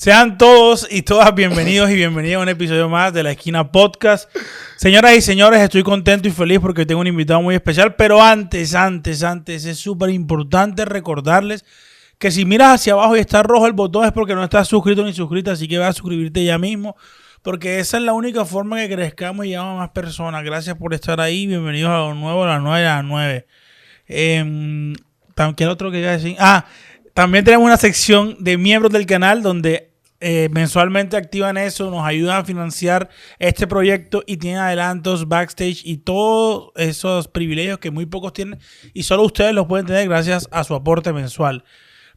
Sean todos y todas bienvenidos y bienvenidas a un episodio más de La Esquina Podcast. Señoras y señores, estoy contento y feliz porque tengo un invitado muy especial, pero antes, es súper importante recordarles que si miras hacia abajo y está rojo el botón es porque no estás suscrito ni suscrita, así que ve a suscribirte ya mismo, porque esa es la única forma que crezcamos y llegamos a más personas. Gracias por estar ahí, bienvenidos a lo nuevo, a las 9 a las 9. ¿Qué otro que iba a decir? También tenemos una sección de miembros del canal donde mensualmente activan eso, nos ayudan a financiar este proyecto y tienen adelantos, backstage y todos esos privilegios que muy pocos tienen y solo ustedes los pueden tener gracias a su aporte mensual.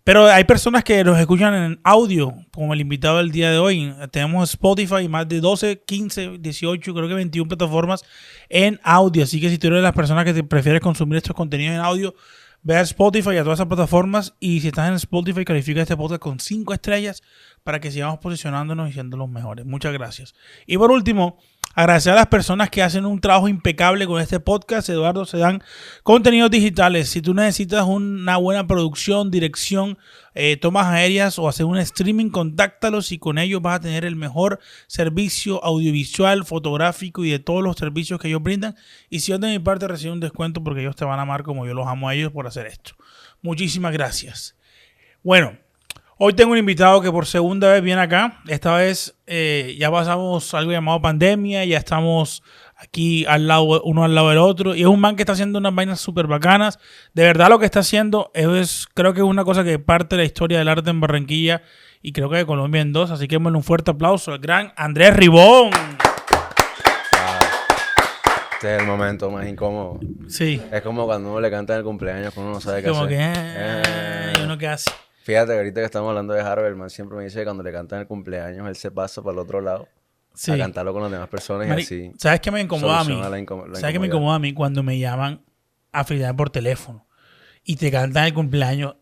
Pero hay personas que nos escuchan en audio, como el invitado del día de hoy. Tenemos Spotify, más de 12, 15, 18, creo que 21 plataformas en audio. Así que si tú eres de las personas que te prefieres consumir estos contenidos en audio, ve a Spotify y a todas esas plataformas. Y si estás en Spotify, califica este podcast con 5 estrellas para que sigamos posicionándonos y siendo los mejores. Muchas gracias. Y por último, agradecer a las personas que hacen un trabajo impecable con este podcast. Eduardo se dan contenidos digitales. Si tú necesitas una buena producción, dirección, tomas aéreas o hacer un streaming, contáctalos y con ellos vas a tener el mejor servicio audiovisual, fotográfico y de todos los servicios que ellos brindan. Y si yo de mi parte recibo un descuento porque ellos te van a amar como yo los amo a ellos por hacer esto. Muchísimas gracias. Bueno, hoy tengo un invitado que por segunda vez viene acá. Esta vez ya pasamos algo llamado pandemia. Ya estamos aquí al lado, uno al lado del otro. Y es un man que está haciendo unas vainas súper bacanas. De verdad lo que está haciendo creo que es una cosa que parte de la historia del arte en Barranquilla. Y creo que de Colombia en dos. Así que démosle un fuerte aplauso al gran Andrés Ribón. Este es el momento más incómodo. Sí. Es como cuando uno le canta en el cumpleaños, que uno no sabe qué Como hacer. que... ¿Y uno qué hace? Fíjate que ahorita que estamos hablando de Harvard, el man siempre me dice que cuando le cantan el cumpleaños, él se pasa para el otro lado a cantarlo con las demás personas y así. ¿Sabes qué me incomoda a mí? ¿Sabes qué me incomoda a mí? Cuando me llaman a felicitar por teléfono y te cantan el cumpleaños.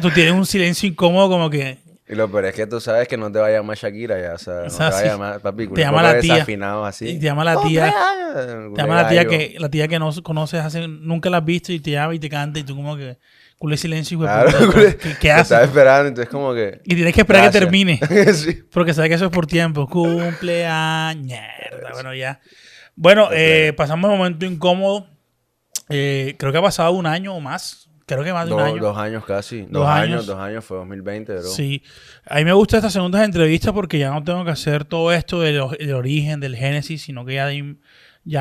Tú tienes un silencio incómodo como que... Y lo peor es que tú sabes que no te va a llamar Shakira ya, o sea, no te va a llamar papi. Te llama la tía. Así. Y te llama la tía. Te llama la tía que no conoces, nunca la has visto y te llama y te canta y tú como que... Culé silencio, güey. Claro, ¿Qué haces? Estás esperando, entonces como que... Y tienes que esperar que termine. Sí. Porque sabes que eso es por tiempo. Cumpleaños. Bueno, ya. Bueno, pasamos un momento incómodo. Creo que ha pasado un año o más. Creo que más de un año. 2 años casi. 2 años, fue 2020, bro. Sí. A mí me gustan estas segundas entrevistas porque ya no tengo que hacer todo esto del origen, del génesis, sino que ya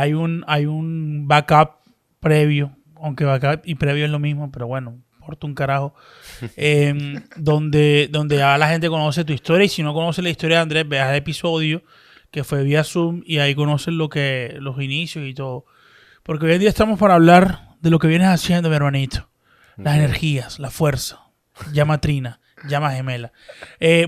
hay un backup previo. Aunque backup y previo es lo mismo, pero bueno, importa un carajo. Donde ya la gente conoce tu historia y si no conoce la historia de Andrés, veas el episodio que fue vía Zoom y ahí conocen los inicios y todo. Porque hoy en día estamos para hablar de lo que vienes haciendo, mi hermanito. Las energías, la fuerza, llama trina, llama gemela.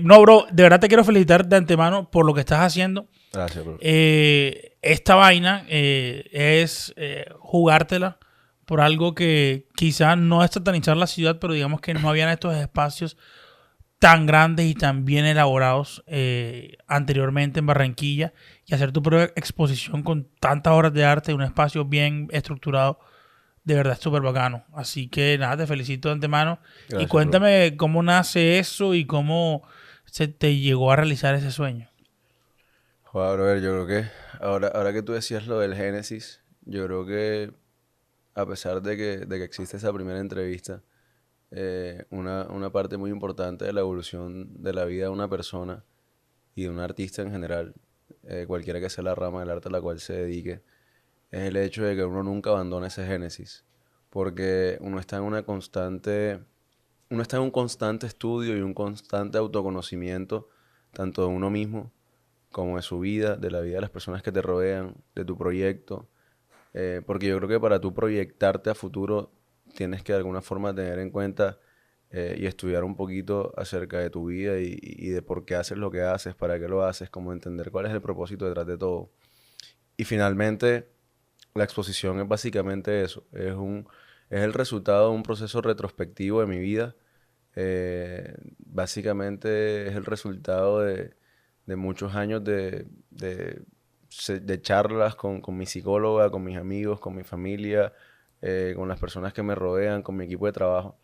No, bro, de verdad te quiero felicitar de antemano por lo que estás haciendo. Gracias, bro. Esta vaina es jugártela por algo que quizás no es satanizar la ciudad, pero digamos que no habían estos espacios tan grandes y tan bien elaborados anteriormente en Barranquilla, y hacer tu propia exposición con tantas horas de arte en un espacio bien estructurado, de verdad es súper bacano. Así que nada, te felicito de antemano. Gracias, y cuéntame, bro, cómo nace eso y cómo se te llegó a realizar ese sueño. Joder, brother, yo creo que ahora que tú decías lo del Génesis, yo creo que a pesar de que existe esa primera entrevista, una parte muy importante de la evolución de la vida de una persona y de un artista en general, cualquiera que sea la rama del arte a la cual se dedique, es el hecho de que uno nunca abandone ese génesis, porque uno está en un constante estudio y un constante autoconocimiento, tanto de uno mismo como de su vida, de la vida de las personas que te rodean, de tu proyecto. Porque yo creo que para tú proyectarte a futuro tienes que de alguna forma tener en cuenta y estudiar un poquito acerca de tu vida y de por qué haces lo que haces, para qué lo haces, como entender cuál es el propósito detrás de todo. Y finalmente, la exposición es básicamente eso. Es el resultado de un proceso retrospectivo de mi vida. Básicamente es el resultado de muchos años de charlas con mi psicóloga, con mis amigos, con mi familia, con las personas que me rodean, con mi equipo de trabajo.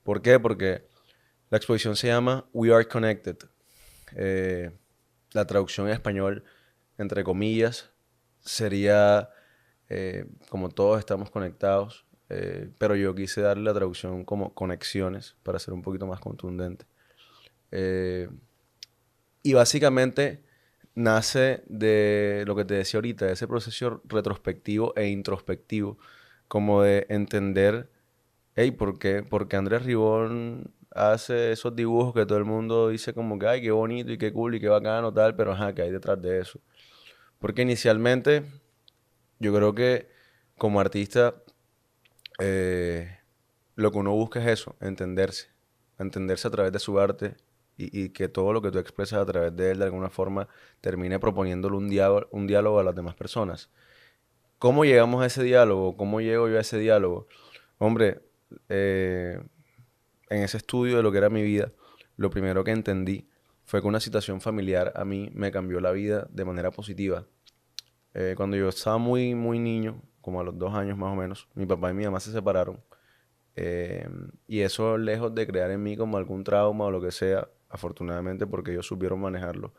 ¿Por qué? Porque la exposición se llama We Are Connected. la traducción en español, entre comillas, sería como todos estamos conectados, pero yo quise darle la traducción como conexiones para ser un poquito más contundente. Y básicamente nace de lo que te decía ahorita, de ese proceso retrospectivo e introspectivo, como de entender, hey, ¿por qué Andrés Ribón hace esos dibujos que todo el mundo dice como que, ay, qué bonito y qué cool y qué bacano, tal, pero ajá, ¿qué hay detrás de eso? Porque inicialmente yo creo que como artista lo que uno busca es eso, entenderse a través de su arte y que todo lo que tú expresas a través de él de alguna forma termine proponiéndole un diálogo a las demás personas. ¿Cómo llegamos a ese diálogo? ¿Cómo llego yo a ese diálogo? Hombre, en ese estudio de lo que era mi vida, lo primero que entendí fue que una situación familiar a mí me cambió la vida de manera positiva. Cuando yo estaba muy, muy niño, como a los 2 años más o menos, mi papá y mi mamá se separaron. Y eso, lejos de crear en mí como algún trauma o lo que sea, afortunadamente porque ellos supieron manejarlo,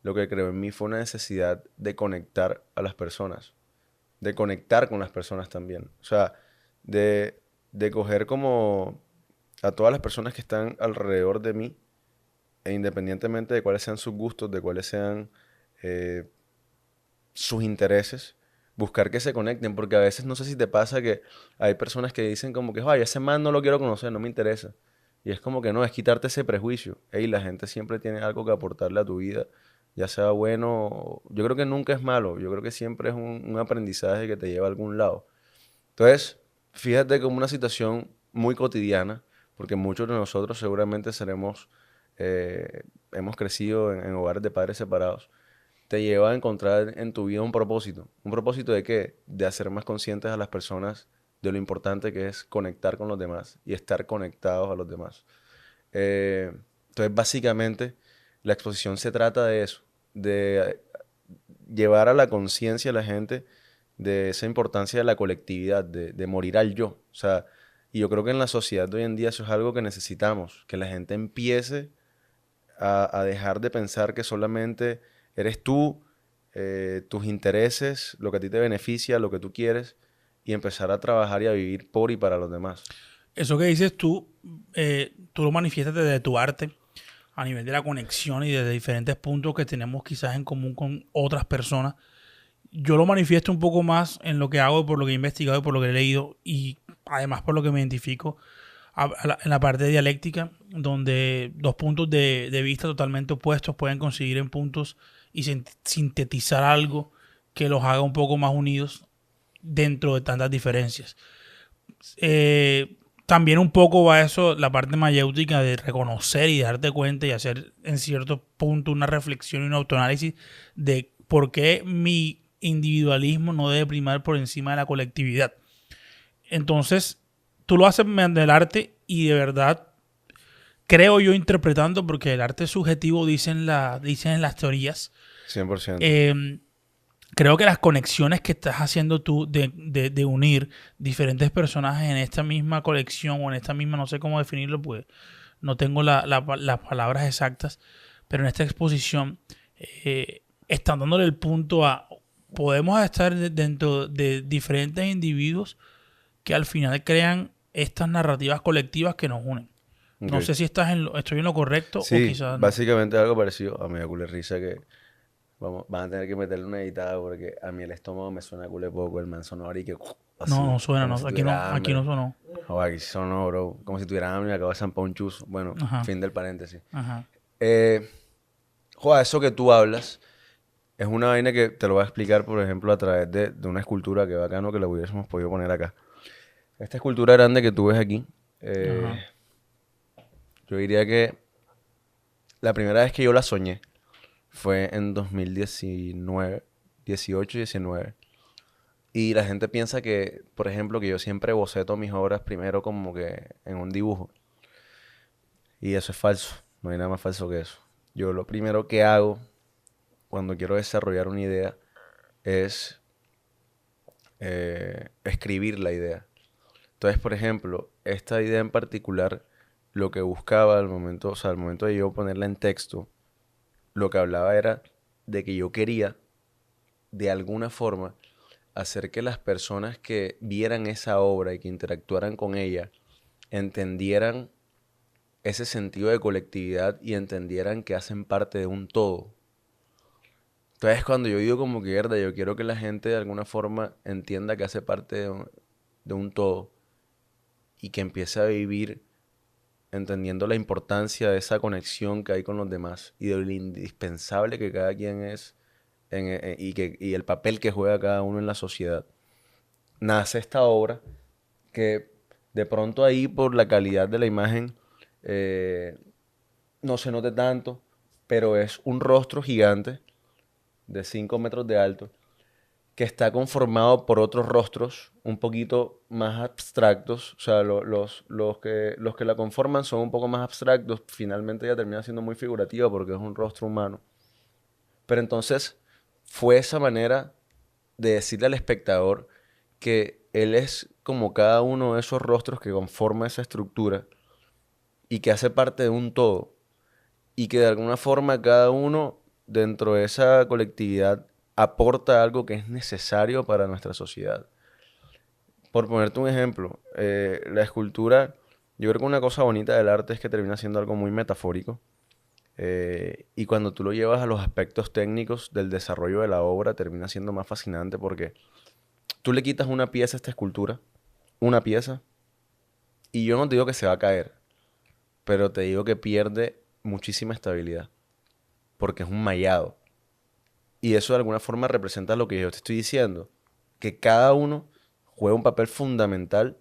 lo que creó en mí fue una necesidad de conectar a las personas, de conectar con las personas también. O sea, de coger como a todas las personas que están alrededor de mí, e independientemente de cuáles sean sus gustos, de cuáles sean eh, sus intereses, buscar que se conecten, porque a veces no sé si te pasa que hay personas que dicen como que, ay, ese man no lo quiero conocer, no me interesa. Y es como que no, es quitarte ese prejuicio. Ey, la gente siempre tiene algo que aportarle a tu vida, ya sea bueno, yo creo que nunca es malo, yo creo que siempre es un aprendizaje que te lleva a algún lado. Entonces, fíjate como una situación muy cotidiana, porque muchos de nosotros seguramente hemos crecido en hogares de padres separados, te lleva a encontrar en tu vida un propósito. ¿Un propósito de qué? De hacer más conscientes a las personas de lo importante que es conectar con los demás y estar conectados a los demás. Entonces, básicamente, la exposición se trata de eso, de llevar a la conciencia a la gente de esa importancia de la colectividad, de morir al yo. O sea, y yo creo que en la sociedad de hoy en día eso es algo que necesitamos, que la gente empiece a dejar de pensar que solamente eres tú, tus intereses, lo que a ti te beneficia, lo que tú quieres, y empezar a trabajar y a vivir por y para los demás. Eso que dices tú lo manifiestas desde tu arte, a nivel de la conexión y desde diferentes puntos que tenemos quizás en común con otras personas. Yo lo manifiesto un poco más en lo que hago, por lo que he investigado y por lo que he leído, y además por lo que me identifico en la parte de dialéctica, donde dos puntos de vista totalmente opuestos pueden conseguir en puntos y sintetizar algo que los haga un poco más unidos dentro de tantas diferencias. También un poco va eso, la parte mayéutica de reconocer y darte cuenta y hacer en cierto punto una reflexión y un autoanálisis de por qué mi individualismo no debe primar por encima de la colectividad. Entonces, tú lo haces mediante el arte y de verdad creo yo interpretando, porque el arte es subjetivo, dicen las teorías. 100%. Creo que las conexiones que estás haciendo tú de unir diferentes personajes en esta misma colección o en esta misma, no sé cómo definirlo, pues no tengo las palabras exactas, pero en esta exposición están dándole el punto a, podemos estar dentro de diferentes individuos que al final crean estas narrativas colectivas que nos unen. Okay. No sé si estoy en lo correcto sí, o quizás no. Básicamente algo parecido. A mí me culé risa que van a tener que meterle una editada porque a mí el estómago me suena culé poco, el man sonó y que así, No suena, como no, si aquí no, tuviera aquí hambre. no sonó. Aquí sonó, bro, como si tuviera hambre y acabo de zampar un chuzo. Bueno, Ajá. fin del paréntesis. Ajá. Eso que tú hablas es una vaina que te lo voy a explicar, por ejemplo, a través de una escultura que bacano que la hubiésemos podido poner acá. Esta escultura grande que tú ves aquí, yo diría que la primera vez que yo la soñé fue en 2019, 18 y 19. Y la gente piensa que, por ejemplo, que yo siempre boceto mis obras primero como que en un dibujo. Y eso es falso. No hay nada más falso que eso. Yo lo primero que hago cuando quiero desarrollar una idea es escribir la idea. Entonces, por ejemplo, esta idea en particular, lo que buscaba al momento de yo ponerla en texto, lo que hablaba era de que yo quería, de alguna forma, hacer que las personas que vieran esa obra y que interactuaran con ella entendieran ese sentido de colectividad y entendieran que hacen parte de un todo. Entonces, cuando yo digo como que, verdad, yo quiero que la gente de alguna forma entienda que hace parte de un todo y que empiece a vivir entendiendo la importancia de esa conexión que hay con los demás y de lo indispensable que cada quien es y el papel que juega cada uno en la sociedad. Nace esta obra que de pronto ahí por la calidad de la imagen no se note tanto, pero es un rostro gigante de 5 metros de alto que está conformado por otros rostros un poquito más abstractos. O sea, los que la conforman son un poco más abstractos. Finalmente ella termina siendo muy figurativa porque es un rostro humano. Pero entonces fue esa manera de decirle al espectador que él es como cada uno de esos rostros que conforma esa estructura y que hace parte de un todo. Y que de alguna forma cada uno dentro de esa colectividad aporta algo que es necesario para nuestra sociedad. Por ponerte un ejemplo, la escultura, yo creo que una cosa bonita del arte es que termina siendo algo muy metafórico. Y cuando tú lo llevas a los aspectos técnicos del desarrollo de la obra, termina siendo más fascinante porque tú le quitas una pieza a esta escultura, una pieza, y yo no te digo que se va a caer, pero te digo que pierde muchísima estabilidad, porque es un mallado. Y eso de alguna forma representa lo que yo te estoy diciendo, que cada uno juega un papel fundamental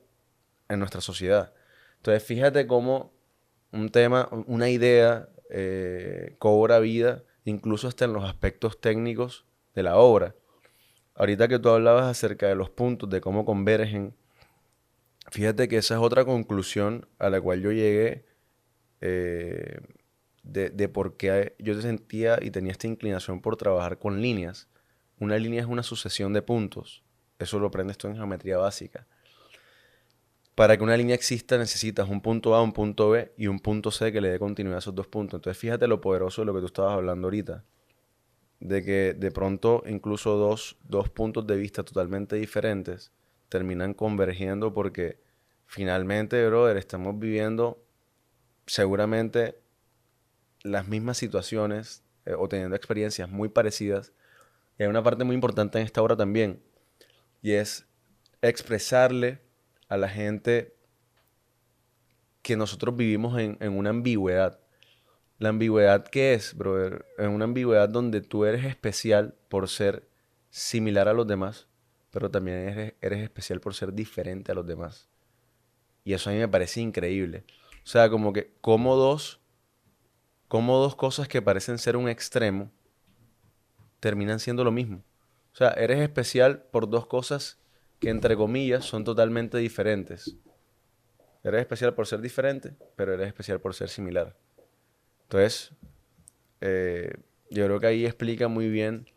en nuestra sociedad. Entonces fíjate cómo un tema, una idea cobra vida, incluso hasta en los aspectos técnicos de la obra. Ahorita que tú hablabas acerca de los puntos, de cómo convergen, fíjate que esa es otra conclusión a la cual yo llegué de por qué yo sentía y tenía esta inclinación por trabajar con líneas. Una línea es una sucesión de puntos. Eso lo aprendes tú en geometría básica. Para que una línea exista necesitas un punto A, un punto B y un punto C que le dé continuidad a esos dos puntos. Entonces fíjate lo poderoso de lo que tú estabas hablando ahorita. De que de pronto incluso dos puntos de vista totalmente diferentes terminan convergiendo porque finalmente, brother, estamos viviendo seguramente las mismas situaciones o teniendo experiencias muy parecidas. Y hay una parte muy importante en esta obra también, y es expresarle a la gente que nosotros vivimos en una ambigüedad. La ambigüedad, ¿qué es, brother? Es una ambigüedad donde tú eres especial por ser similar a los demás, pero también eres especial por ser diferente a los demás. Y eso a mí me parece increíble. O sea, como que como dos cosas que parecen ser un extremo terminan siendo lo mismo. O sea, eres especial por dos cosas que entre comillas son totalmente diferentes. Eres especial por ser diferente, pero eres especial por ser similar. Entonces, yo creo que ahí explica muy bien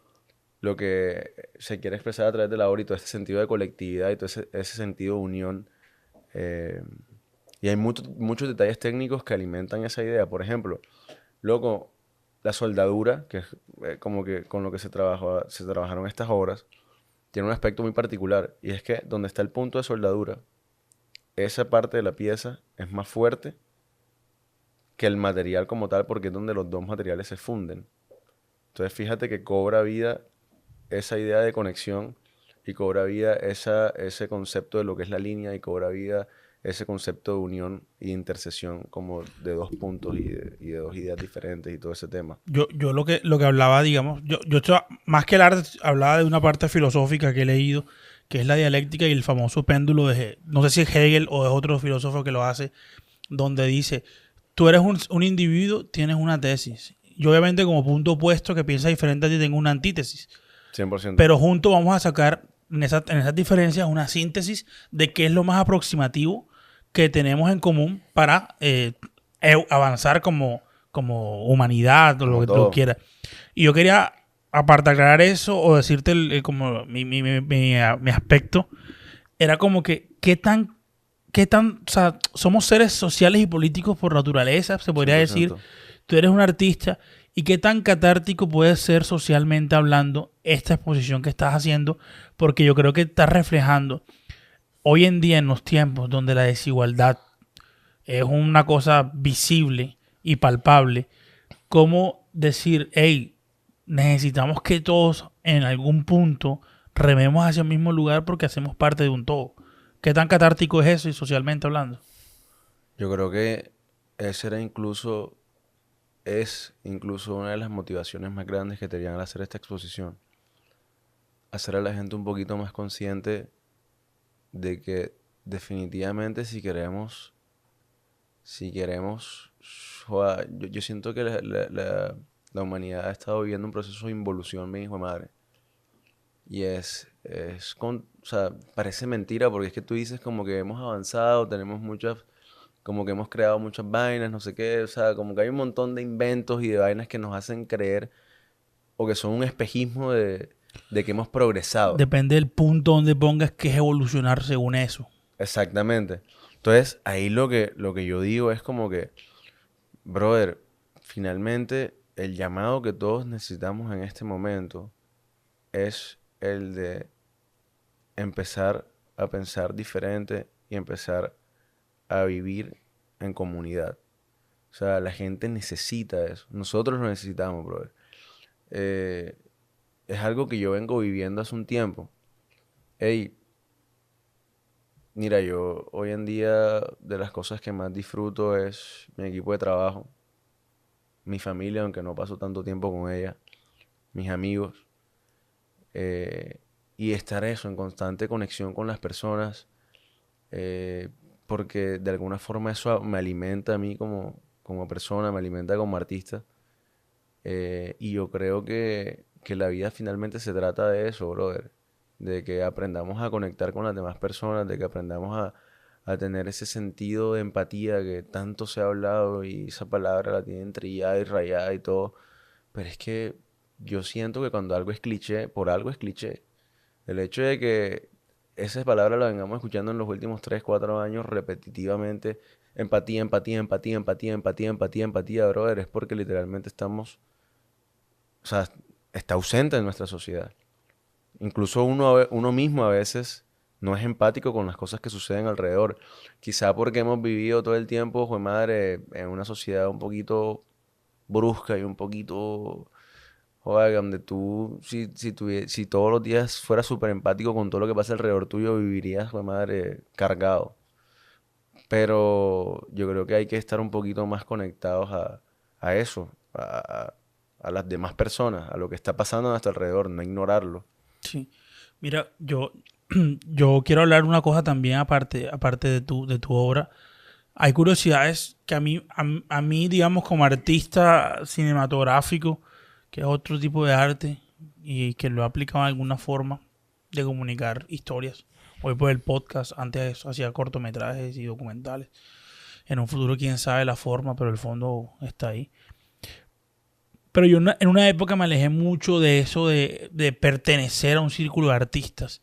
lo que se quiere expresar a través de la obra y todo ese sentido de colectividad y todo ese sentido de unión. Y hay muchos detalles técnicos que alimentan esa idea. Por ejemplo, loco, la soldadura, que es como que con lo que se trabajaron estas obras, tiene un aspecto muy particular. Y es que donde está el punto de soldadura, esa parte de la pieza es más fuerte que el material como tal, porque es donde los dos materiales se funden. Entonces fíjate que cobra vida esa idea de conexión y cobra vida ese concepto de lo que es la línea y cobra vida ese concepto de unión y intersección como de dos puntos y de dos ideas diferentes y todo ese tema. Yo lo que hablaba, digamos, más que el arte, hablaba de una parte filosófica que he leído, que es la dialéctica y el famoso péndulo de, no sé si es Hegel o es otro filósofo que lo hace, donde dice, tú eres un individuo, tienes una tesis. Yo obviamente como punto opuesto que piensa diferente a ti tengo una antítesis. 100%. Pero juntos vamos a sacar en esas diferencias una síntesis de qué es lo más aproximativo que tenemos en común para avanzar como humanidad o lo que tú quieras. Y yo quería, aparte de aclarar eso o decirte como mi aspecto, era como que qué tan, o sea, somos seres sociales y políticos por naturaleza, se podría 100%. decir. Tú eres un artista ¿Y qué tan catártico puede ser socialmente hablando esta exposición que estás haciendo? Porque yo creo que estás reflejando hoy en día en los tiempos donde la desigualdad es una cosa visible y palpable, cómo decir, hey, necesitamos que todos en algún punto rememos hacia el mismo lugar porque hacemos parte de un todo. ¿Qué tan catártico es eso y socialmente hablando? Yo creo que ese era incluso, es incluso una de las motivaciones más grandes que tenían al hacer esta exposición. Hacer a la gente un poquito más consciente de que definitivamente si queremos, joda, yo siento que la humanidad ha estado viviendo un proceso de involución, mi hijo de madre. Y o sea, parece mentira porque es que tú dices como que hemos avanzado, tenemos muchas, como que hemos creado muchas vainas, no sé qué, o sea, como que hay un montón de inventos y de vainas que nos hacen creer o que son un espejismo de que hemos progresado. Depende del punto donde pongas que es evolucionar según eso. Exactamente. Entonces, ahí lo que yo digo es como que, brother, finalmente el llamado que todos necesitamos en este momento es el de empezar a pensar diferente y empezar a vivir en comunidad. O sea, la gente necesita eso. Nosotros lo necesitamos, brother. Eh, es algo que yo vengo viviendo hace un tiempo. Ey, mira, yo hoy en día de las cosas que más disfruto es mi equipo de trabajo, mi familia, aunque no paso tanto tiempo con ella, mis amigos, eh, y estar eso en constante conexión con las personas, eh, porque de alguna forma eso me alimenta a mí como persona, me alimenta como artista, y yo creo que la vida finalmente se trata de eso, brother, de que aprendamos a conectar con las demás personas, de que aprendamos a tener ese sentido de empatía que tanto se ha hablado y esa palabra la tienen trillada y rayada y todo, pero es que yo siento que cuando algo es cliché, por algo es cliché. El hecho de que esas palabras las vengamos escuchando en los últimos 3 4 años repetitivamente, empatía, empatía, empatía, empatía, empatía, empatía, empatía, brother, es porque literalmente estamos, o sea, está ausente en nuestra sociedad. Incluso uno mismo a veces no es empático con las cosas que suceden alrededor. Quizá porque hemos vivido todo el tiempo, jue madre, en una sociedad un poquito brusca y un poquito, joder, donde tú, si todos los días fueras súper empático con todo lo que pasa alrededor tuyo, vivirías, jue madre, cargado. Pero yo creo que hay que estar un poquito más conectados a eso, a las demás personas, a lo que está pasando a nuestro alrededor, no ignorarlo. Sí. Mira, yo quiero hablar una cosa también aparte de tu obra. Hay curiosidades que a mí, digamos, como artista cinematográfico, que es otro tipo de arte y que lo he aplicado en alguna forma de comunicar historias. Hoy por el podcast, antes de eso hacía cortometrajes y documentales. En un futuro quién sabe la forma, pero el fondo está ahí. Pero yo en una época me alejé mucho de eso de pertenecer a un círculo de artistas.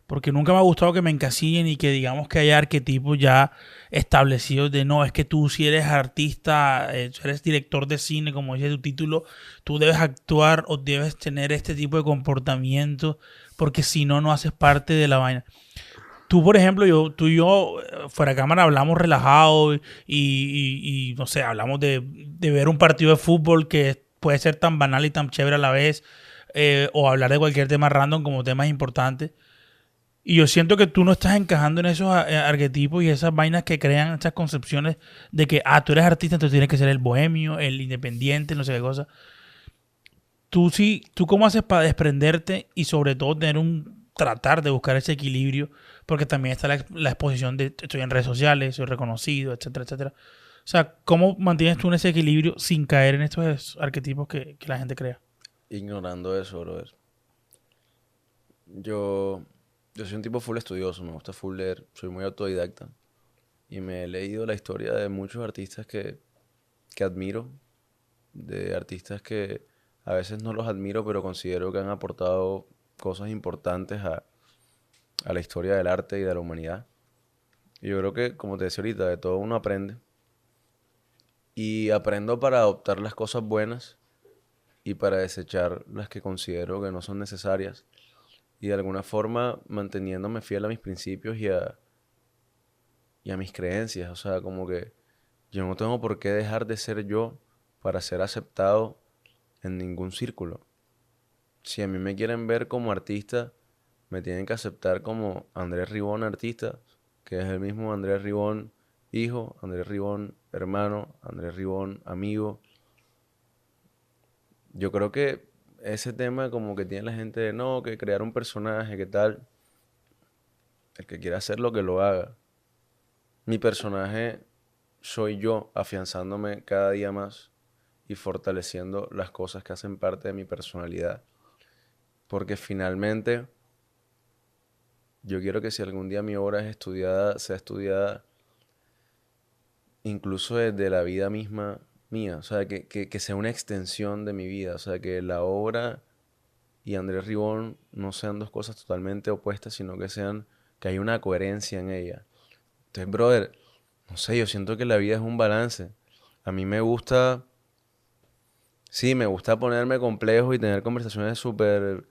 Porque nunca me ha gustado que me encasillen y que digamos que haya arquetipos ya establecidos de no, es que tú si eres artista, si eres director de cine, como dice tu título, tú debes actuar o debes tener este tipo de comportamiento porque si no, no haces parte de la vaina. Tú, por ejemplo, tú y yo, fuera de cámara, hablamos relajados y no sé, hablamos de ver un partido de fútbol que puede ser tan banal y tan chévere a la vez, o hablar de cualquier tema random como temas importantes. Y yo siento que tú no estás encajando en esos arquetipos y esas vainas que crean estas concepciones de que, tú eres artista, entonces tienes que ser el bohemio, el independiente, no sé qué cosa. Tú sí, ¿tú cómo haces para desprenderte y sobre todo tratar de buscar ese equilibrio? Porque también está la exposición de estoy en redes sociales, soy reconocido, etcétera, etcétera. O sea, ¿cómo mantienes tú en ese equilibrio sin caer en estos arquetipos que la gente crea? Ignorando eso, brother. Yo, yo soy un tipo full estudioso, me gusta full leer, soy muy autodidacta. Y me he leído la historia de muchos artistas que admiro, de artistas que a veces no los admiro, pero considero que han aportado cosas importantes a la historia del arte y de la humanidad. Y yo creo que, como te decía ahorita, de todo uno aprende. Y aprendo para adoptar las cosas buenas y para desechar las que considero que no son necesarias. Y de alguna forma manteniéndome fiel a mis principios y a mis creencias. O sea, como que yo no tengo por qué dejar de ser yo para ser aceptado en ningún círculo. Si a mí me quieren ver como artista, me tienen que aceptar como Andrés Ribón artista, que es el mismo Andrés Ribón hijo, Andrés Ribón hermano, Andrés Ribón amigo. Yo creo que ese tema como que tiene la gente de no, que crear un personaje, que tal, el que quiera hacer lo que lo haga. Mi personaje soy yo, afianzándome cada día más y fortaleciendo las cosas que hacen parte de mi personalidad. Porque finalmente yo quiero que si algún día mi obra es estudiada, sea estudiada incluso desde la vida misma mía. O sea, que sea una extensión de mi vida. O sea, que la obra y Andrés Ribón no sean dos cosas totalmente opuestas, sino que hay una coherencia en ella. Entonces, brother, no sé, yo siento que la vida es un balance. A mí me gusta, sí, me gusta ponerme complejo y tener conversaciones súper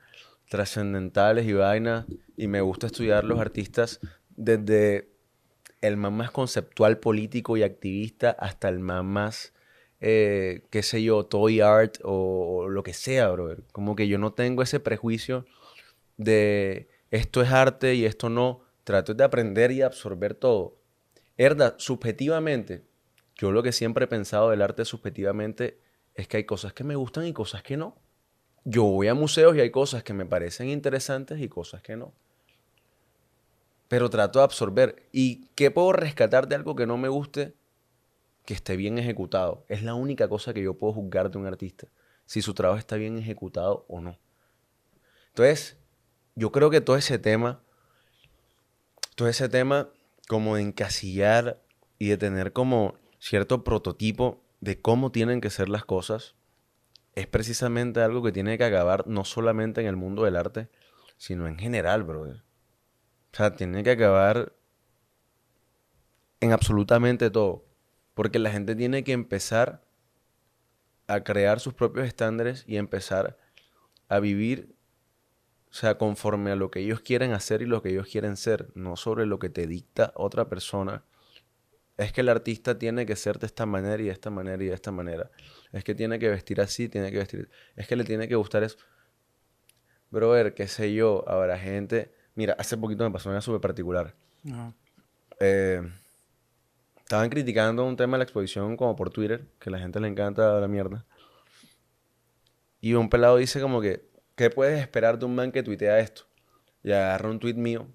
trascendentales y vainas. Y me gusta estudiar los artistas desde el más conceptual, político y activista hasta el más, qué sé yo, toy art o lo que sea, brother. Como que yo no tengo ese prejuicio de esto es arte y esto no. Trato de aprender y absorber todo. Herda, subjetivamente, yo lo que siempre he pensado del arte subjetivamente es que hay cosas que me gustan y cosas que no. Yo voy a museos y hay cosas que me parecen interesantes y cosas que no. Pero trato de absorber. ¿Y qué puedo rescatar de algo que no me guste? Que esté bien ejecutado. Es la única cosa que yo puedo juzgar de un artista. Si su trabajo está bien ejecutado o no. Entonces, yo creo que todo ese tema como de encasillar y de tener como cierto prototipo de cómo tienen que ser las cosas, es precisamente algo que tiene que acabar no solamente en el mundo del arte, sino en general, brother. O sea, tiene que acabar en absolutamente todo. Porque la gente tiene que empezar a crear sus propios estándares y empezar a vivir, o sea, conforme a lo que ellos quieren hacer y lo que ellos quieren ser, no sobre lo que te dicta otra persona. Es que el artista tiene que ser de esta manera y de esta manera y de esta manera. Es que tiene que vestir así, tiene que vestir. Es que le tiene que gustar eso. Brother, qué sé yo, habrá gente. Mira, hace poquito me pasó una súper particular. Ajá. Eh, Estaban criticando un tema de la exposición como por Twitter, que a la gente le encanta la mierda. Y un pelado dice como que, ¿qué puedes esperar de un man que tuitea esto? Y agarra un tweet mío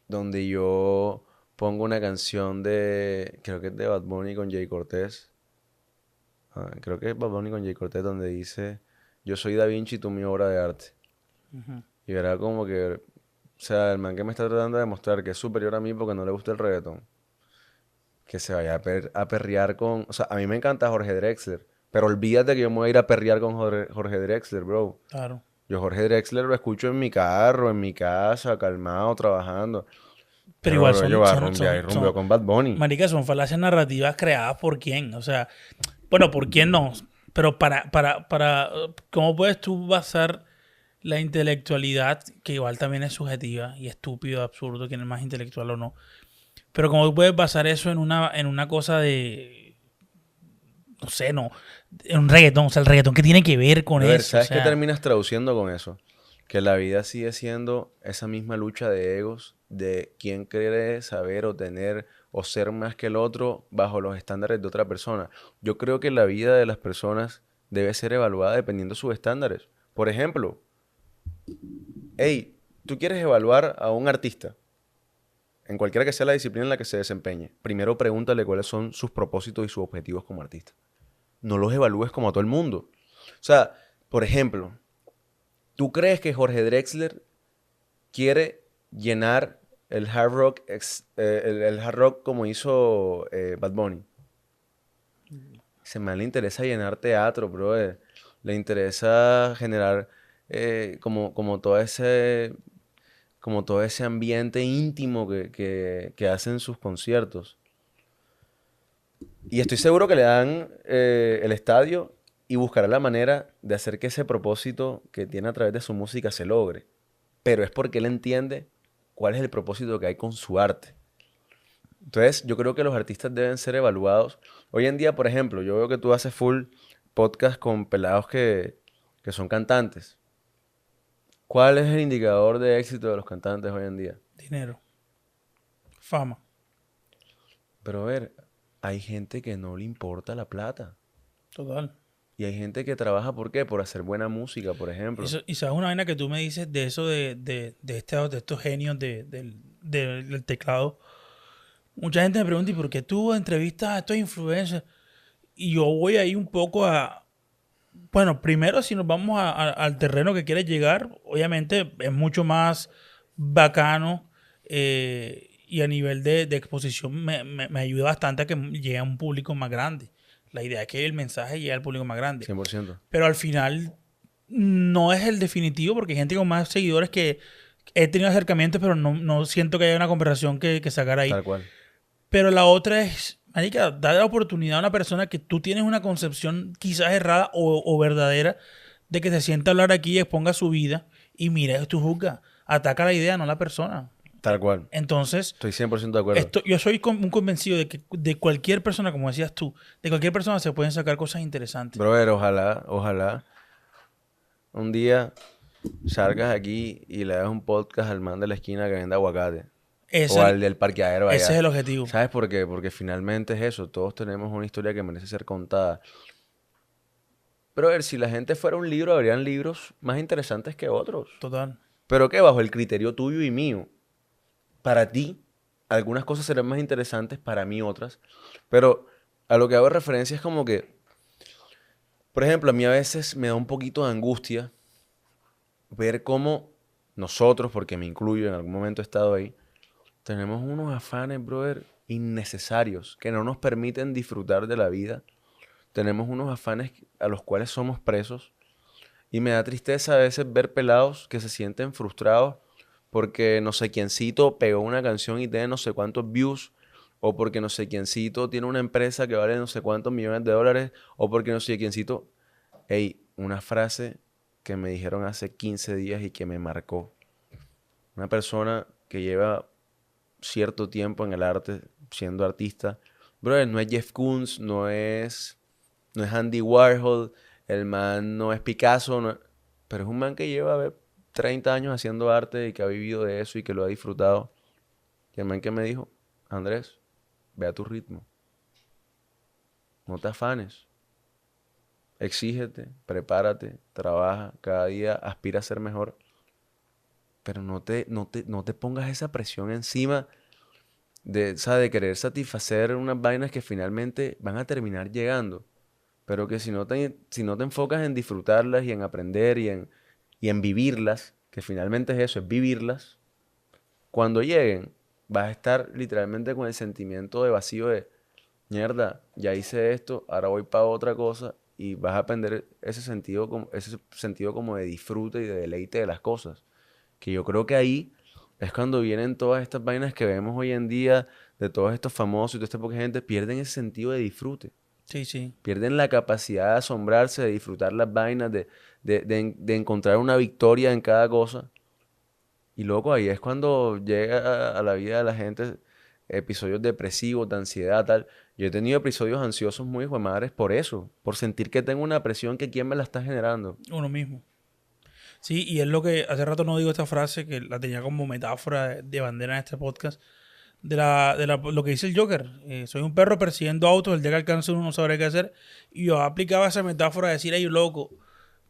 donde yo pongo una canción de, creo que es de Bad Bunny con Jay Cortés. Creo que es Bad Bunny con Jay Cortés donde dice, yo soy Da Vinci y tú mi obra de arte. Y era como que, o sea, el man que me está tratando de demostrar que es superior a mí porque no le gusta el reggaetón, que se vaya a perrear con... O sea, a mí me encanta Jorge Drexler, pero olvídate que yo me voy a ir a perrear con Jorge Drexler, bro. Claro. Yo Jorge Drexler lo escucho en mi carro, en mi casa, calmado, trabajando. Pero Pero igual bro, yo voy a rumbear y rumbeo con Bad Bunny. marica, son falacias narrativas creadas por quién. O sea, bueno, por quién no. Pero ¿cómo puedes tú basar la intelectualidad, que igual también es subjetiva y estúpido, absurdo, quién es más intelectual o no? Pero ¿cómo puedes basar eso en una cosa de, no sé, no, en un reggaetón? O sea, el reggaetón, ¿qué tiene que ver con A ver, eso? O ¿sabes qué sea, terminas traduciendo con eso? Que la vida sigue siendo esa misma lucha de egos, de quién quiere saber o tener o ser más que el otro bajo los estándares de otra persona. Yo creo que la vida de las personas debe ser evaluada dependiendo de sus estándares. Por ejemplo, hey, tú quieres evaluar a un artista, en cualquiera que sea la disciplina en la que se desempeñe. Primero pregúntale cuáles son sus propósitos y sus objetivos como artista. No los evalúes como a todo el mundo. O sea, por ejemplo, ¿tú crees que Jorge Drexler quiere llenar el Hard Rock, el Hard Rock como hizo Bad Bunny? Se me le interesa llenar teatro, bro. Le interesa generar como todo ese ambiente íntimo que hacen sus conciertos. Y estoy seguro que le dan el estadio y buscará la manera de hacer que ese propósito que tiene a través de su música se logre. Pero es porque él entiende cuál es el propósito que hay con su arte. Entonces, yo creo que los artistas deben ser evaluados. Hoy en día, por ejemplo, yo veo que tú haces full podcast con pelados que son cantantes. ¿Cuál es el indicador de éxito de los cantantes hoy en día? Dinero. Fama. Pero a ver, hay gente que no le importa la plata. Total. Y hay gente que trabaja, ¿por qué? Por hacer buena música, por ejemplo. Y sabes una vaina que tú me dices de eso de estos genios del teclado. Mucha gente me pregunta, ¿y por qué tú entrevistas a estos influencers? Y yo voy ahí un poco a... Bueno, primero si nos vamos al terreno que quieres llegar, obviamente es mucho más bacano y a nivel de exposición me ayuda bastante a que llegue a un público más grande. La idea es que el mensaje llegue al público más grande. 100%. Pero al final no es el definitivo porque hay gente con más seguidores que he tenido acercamientos, pero no siento que haya una conversación que sacar ahí. Tal cual. Pero la otra es, marica, dar la oportunidad a una persona que tú tienes una concepción quizás errada o verdadera de que se sienta a hablar aquí y exponga su vida y mira, tú juzgas, ataca la idea, no la persona. Tal cual. Entonces, Estoy 100% de acuerdo. yo soy un convencido de que de cualquier persona, como decías tú, de cualquier persona se pueden sacar cosas interesantes. Brother, ojalá un día salgas aquí y le das un podcast al man de la esquina que vende aguacate. O al del parqueadero allá. Ese es el objetivo. ¿Sabes por qué? Porque finalmente es eso. Todos tenemos una historia que merece ser contada. Pero a ver, si la gente fuera un libro, habrían libros más interesantes que otros. Total. Pero que bajo el criterio tuyo y mío. Para ti, algunas cosas serán más interesantes, para mí otras. Pero a lo que hago referencia es como que, por ejemplo, a mí a veces me da un poquito de angustia ver cómo nosotros, porque me incluyo, en algún momento he estado ahí, tenemos unos afanes, brother, innecesarios, que no nos permiten disfrutar de la vida. Tenemos unos afanes a los cuales somos presos. Y me da tristeza a veces ver pelados que se sienten frustrados porque no sé quiéncito pegó una canción y tiene no sé cuántos views, o porque no sé quiéncito tiene una empresa que vale no sé cuántos millones de dólares, o porque no sé quiéncito... Ey, una frase que me dijeron hace 15 días y que me marcó. Una persona que lleva cierto tiempo en el arte, siendo artista. Brother, no es Jeff Koons, no es Andy Warhol, el man no es Picasso, pero es un man que lleva a ver, 30 años haciendo arte y que ha vivido de eso y que lo ha disfrutado. Y el man que me dijo, Andrés, ve a tu ritmo. No te afanes. Exígete, prepárate, trabaja, cada día aspira a ser mejor. Pero no te pongas esa presión encima de, ¿sabes? De querer satisfacer unas vainas que finalmente van a terminar llegando. Pero que si no te enfocas en disfrutarlas y en aprender y en vivirlas, que finalmente es eso, es vivirlas, cuando lleguen vas a estar literalmente con el sentimiento de vacío de, mierda, ya hice esto, ahora voy para otra cosa, y vas a aprender ese sentido como de disfrute y de deleite de las cosas. Que yo creo que ahí es cuando vienen todas estas vainas que vemos hoy en día, de todos estos famosos y toda esta poca gente, pierden ese sentido de disfrute. Sí, sí. Pierden la capacidad de asombrarse, de disfrutar las vainas, de encontrar una victoria en cada cosa. Y loco, ahí es cuando llega a la vida de la gente episodios depresivos, de ansiedad, tal. Yo he tenido episodios ansiosos muy hijo de madres por eso, por sentir que tengo una presión que quién me la está generando. Uno mismo. Sí, y es lo que hace rato no digo esta frase, que la tenía como metáfora de bandera en este podcast, lo que dice el Joker. Soy un perro persiguiendo autos, el día que alcance uno no sabrá qué hacer. Y yo aplicaba esa metáfora de decir, ay, loco,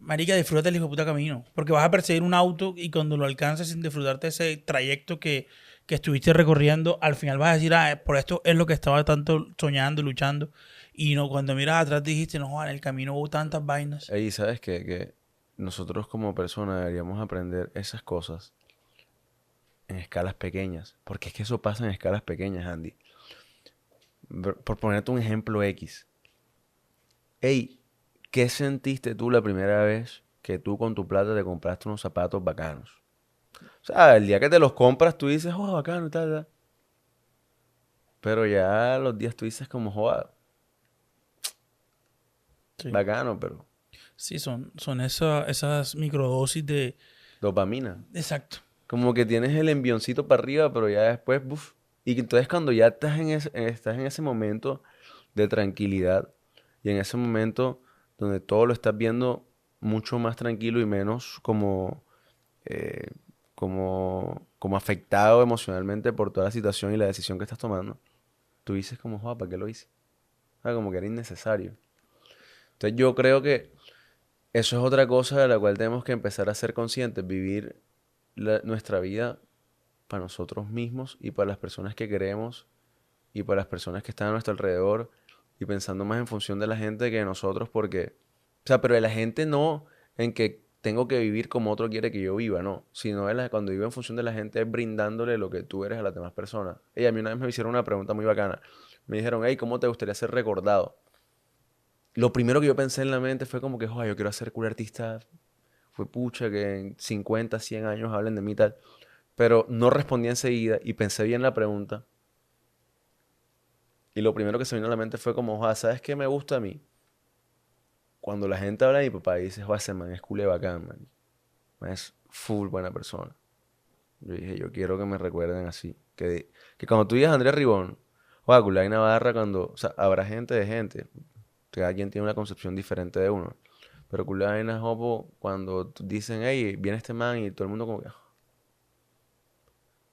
marica, disfruta el hijo de puta camino. Porque vas a perseguir un auto y cuando lo alcances sin disfrutarte ese trayecto que estuviste recorriendo, al final vas a decir, por esto es lo que estaba tanto soñando, luchando. Y no, cuando miras atrás dijiste, no, en el camino hubo tantas vainas. Ahí sabes que nosotros como personas deberíamos aprender esas cosas en escalas pequeñas. Porque es que eso pasa en escalas pequeñas, Andy. Por ponerte un ejemplo X. Ey, ¿qué sentiste tú la primera vez que tú con tu plata te compraste unos zapatos bacanos? O sea, el día que te los compras tú dices, oh, bacano y tal, tal. Pero ya los días tú dices como, joda, Sí. Bacano, pero Sí, son esas microdosis de... dopamina. Exacto. Como que tienes el envioncito para arriba, pero ya después, buf. Y entonces cuando ya estás en ese momento de tranquilidad y en ese momento donde todo lo estás viendo mucho más tranquilo y menos eh, como afectado emocionalmente por toda la situación y la decisión que estás tomando, tú dices como, joder, ¿para qué lo hice? O sea, como que era innecesario. Entonces yo creo que eso es otra cosa de la cual tenemos que empezar a ser conscientes, vivir nuestra vida para nosotros mismos y para las personas que queremos y para las personas que están a nuestro alrededor y pensando más en función de la gente que de nosotros porque, o sea, pero de la gente no en que tengo que vivir como otro quiere que yo viva, no, sino cuando vivo en función de la gente es brindándole lo que tú eres a las demás personas. A mí una vez me hicieron una pregunta muy bacana. Me dijeron, hey, ¿cómo te gustaría ser recordado? Lo primero que yo pensé en la mente fue como que, joder, yo quiero ser cool artista, fue pucha, que en 50, 100 años hablen de mí y tal. Pero no respondí enseguida y pensé bien la pregunta. Y lo primero que se me vino a la mente fue como, joder, ¿sabes qué me gusta a mí? Cuando la gente habla de mi papá y dice, joder, ese man es cool y bacán, man. Man es full buena persona. Yo dije, yo quiero que me recuerden así. Que cuando tú digas Andrés Ribón, joder, Culay Navarra, cuando, o sea, habrá gente de gente. Cada quien tiene una concepción diferente de uno. Pero Culay Navarra, cuando dicen, hey, viene este man y todo el mundo como que,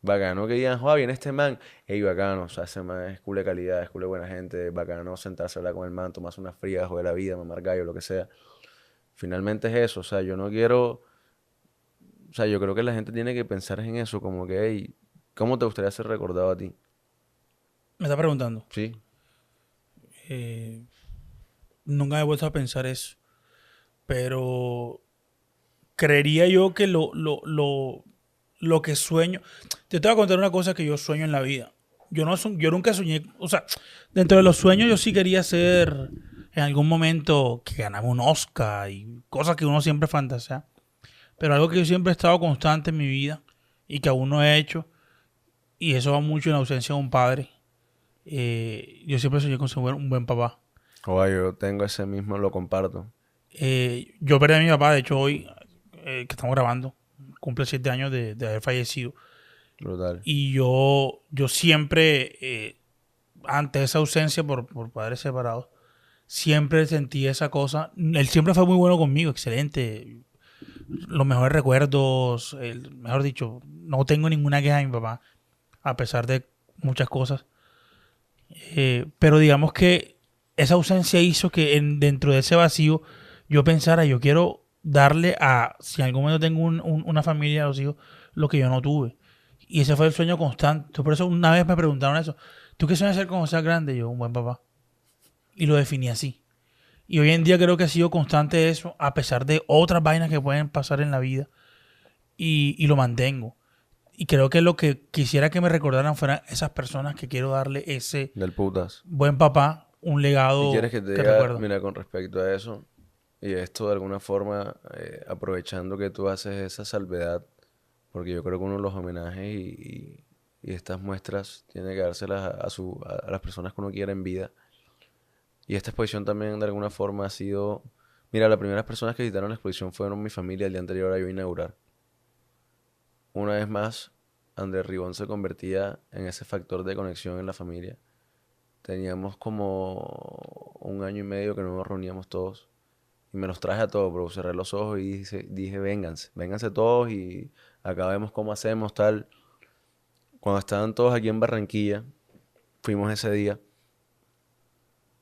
bacano que digan, joder, viene este man. Ey, bacano, o sea, ese man es cool de calidad, es cool de buena gente, bacano sentarse a hablar con el man, tomarse unas frías, joder la vida, mamar gallo, lo que sea. Finalmente es eso, o sea, yo no quiero, o sea, yo creo que la gente tiene que pensar en eso, como que, hey, ¿cómo te gustaría ser recordado a ti? Me está preguntando. Sí, Eh, Nunca me he vuelto a pensar eso. Pero creería yo que lo que sueño. Te voy a contar una cosa que yo sueño en la vida. Yo nunca soñé. O sea, dentro de los sueños yo sí quería ser en algún momento que ganaba un Oscar y cosas que uno siempre fantasea. Pero algo que yo siempre he estado constante en mi vida y que aún no he hecho, y eso va mucho en la ausencia de un padre. Yo siempre soñé con ser un buen papá. joder, yo tengo ese mismo, lo comparto. Yo perdí a mi papá, de hecho hoy que estamos grabando, cumple 7 años de haber fallecido. Brutal. Y yo siempre, ante esa ausencia por padres separados, siempre sentí esa cosa. Él siempre fue muy bueno conmigo, excelente. Los mejores recuerdos, mejor dicho, no tengo ninguna queja de mi papá, a pesar de muchas cosas. Pero digamos que esa ausencia hizo que dentro de ese vacío yo pensara, yo quiero darle a, si en algún momento tengo una familia, a los hijos, lo que yo no tuve. Y ese fue el sueño constante. Por eso una vez me preguntaron eso. ¿Tú qué sueñas ser cuando seas grande? Yo, un buen papá. Y lo definí así. Y hoy en día creo que ha sido constante eso, a pesar de otras vainas que pueden pasar en la vida. Y lo mantengo. Y creo que lo que quisiera que me recordaran fueran esas personas que quiero darle ese Del putas. buen papá, un Y quieres legado que te que diga, recuerdo. mira, con respecto a eso, y esto de alguna forma, aprovechando que tú haces esa salvedad, porque yo creo que uno de los homenajes y estas muestras tiene que dárselas a las personas que uno quiere en vida. Y esta exposición también de alguna forma ha sido... Mira, las primeras personas que visitaron la exposición fueron mi familia el día anterior a yo inaugurar. Una vez más, Andrés Ribón se convertía en ese factor de conexión en la familia. Teníamos como un año y medio que no nos reuníamos todos. Y me los traje a todos, bro. Cerré los ojos y dije, vénganse todos y acá vemos cómo hacemos tal. Cuando estaban todos aquí en Barranquilla, fuimos ese día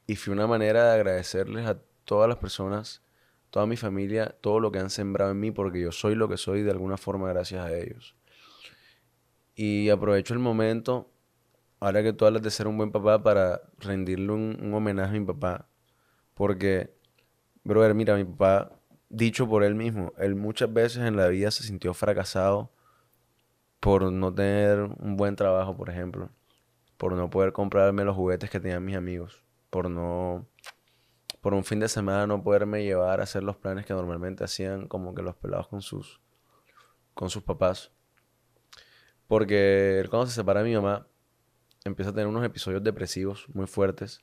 y fue una manera de agradecerles a todas las personas, toda mi familia, todo lo que han sembrado en mí, porque yo soy lo que soy de alguna forma gracias a ellos. Y aprovecho el momento, ahora que tú hablas de ser un buen papá, para rendirle un homenaje a mi papá. Porque, brother, mira, mi papá, dicho por él mismo, él muchas veces en la vida se sintió fracasado por no tener un buen trabajo, por ejemplo, por no poder comprarme los juguetes que tenían mis amigos, por un fin de semana no poderme llevar a hacer los planes que normalmente hacían como que los pelados con sus papás. Porque él cuando se separa de mi mamá, empieza a tener unos episodios depresivos muy fuertes,